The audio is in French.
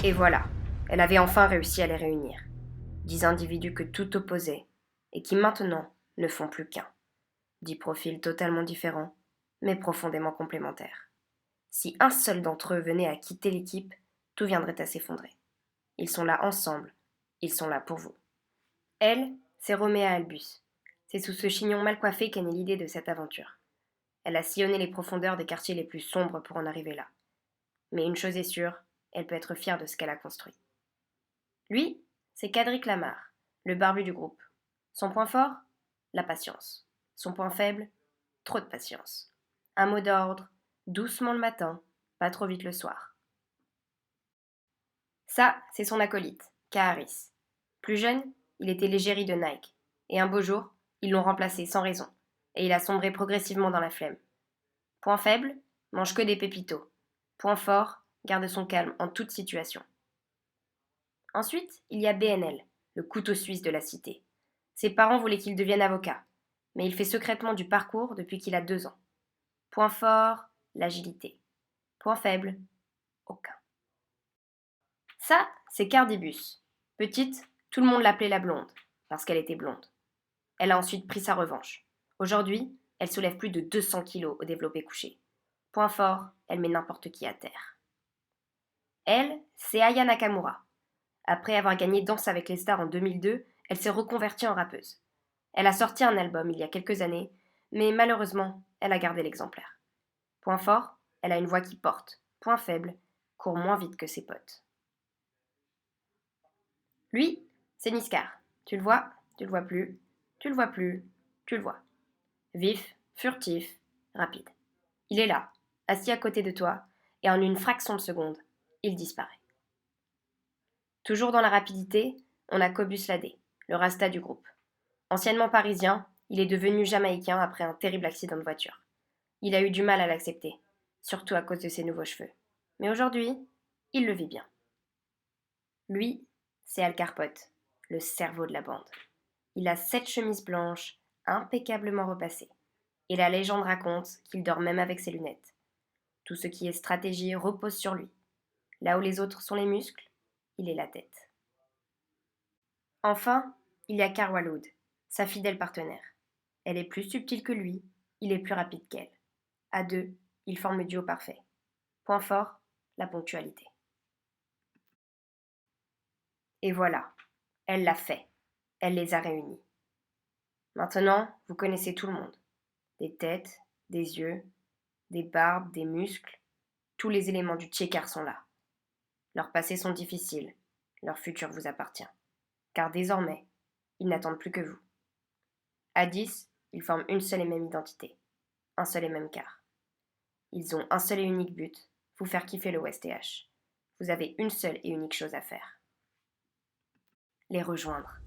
Et voilà, elle avait enfin réussi à les réunir. 10 individus que tout opposait, et qui maintenant ne font plus qu'un. 10 profils totalement différents, mais profondément complémentaires. Si un seul d'entre eux venait à quitter l'équipe, tout viendrait à s'effondrer. Ils sont là ensemble, ils sont là pour vous. Elle, c'est Roméa Albus. C'est sous ce chignon mal coiffé qu'est née l'idée de cette aventure. Elle a sillonné les profondeurs des quartiers les plus sombres pour en arriver là. Mais une chose est sûre, elle peut être fière de ce qu'elle a construit. Lui, c'est Cadric Lamar, le barbu du groupe. Son point fort, la patience. Son point faible, trop de patience. Un mot d'ordre, doucement le matin, pas trop vite le soir. Ça, c'est son acolyte, Kaharis. Plus jeune, il était l'égérie de Nike. Et un beau jour, ils l'ont remplacé sans raison. Et il a sombré progressivement dans la flemme. Point faible, mange que des pépitos. Point fort, garde son calme en toute situation. Ensuite, il y a BNL, le couteau suisse de la cité. Ses parents voulaient qu'il devienne avocat, mais il fait secrètement du parcours depuis qu'il a 2 ans. Point fort, l'agilité. Point faible, aucun. Ça, c'est Cardibus. Petite, tout le monde l'appelait la blonde, parce qu'elle était blonde. Elle a ensuite pris sa revanche. Aujourd'hui, elle soulève plus de 200 kilos au développé couché. Point fort, elle met n'importe qui à terre. Elle, c'est Aya Nakamura. Après avoir gagné Danse avec les stars en 2002, elle s'est reconvertie en rappeuse. Elle a sorti un album il y a quelques années, mais malheureusement, elle a gardé l'exemplaire. Point fort, elle a une voix qui porte. Point faible, court moins vite que ses potes. Lui, c'est Niskar. Tu le vois plus, tu le vois plus, tu le vois. Vif, furtif, rapide. Il est là, assis à côté de toi, et en une fraction de seconde, il disparaît. Toujours dans la rapidité, on a Cobus Ladé, le rasta du groupe. Anciennement parisien, il est devenu jamaïcain après un terrible accident de voiture. Il a eu du mal à l'accepter, surtout à cause de ses nouveaux cheveux. Mais aujourd'hui, il le vit bien. Lui, c'est Al Carpote, le cerveau de la bande. Il a 7 chemises blanches, impeccablement repassées. Et la légende raconte qu'il dort même avec ses lunettes. Tout ce qui est stratégie repose sur lui. Là où les autres sont les muscles, il est la tête. Enfin, il y a Carwaloud, sa fidèle partenaire. Elle est plus subtile que lui, il est plus rapide qu'elle. À deux, ils forment le duo parfait. Point fort, la ponctualité. Et voilà, elle l'a fait. Elle les a réunis. Maintenant, vous connaissez tout le monde. Des têtes, des yeux, des barbes, des muscles. Tous les éléments du tchékar sont là. Leurs passés sont difficiles. Leur futur vous appartient. Car désormais, ils n'attendent plus que vous. À 10, ils forment une seule et même identité. Un seul et même quart. Ils ont un seul et unique but, vous faire kiffer le WestTH. Vous avez une seule et unique chose à faire. Les rejoindre.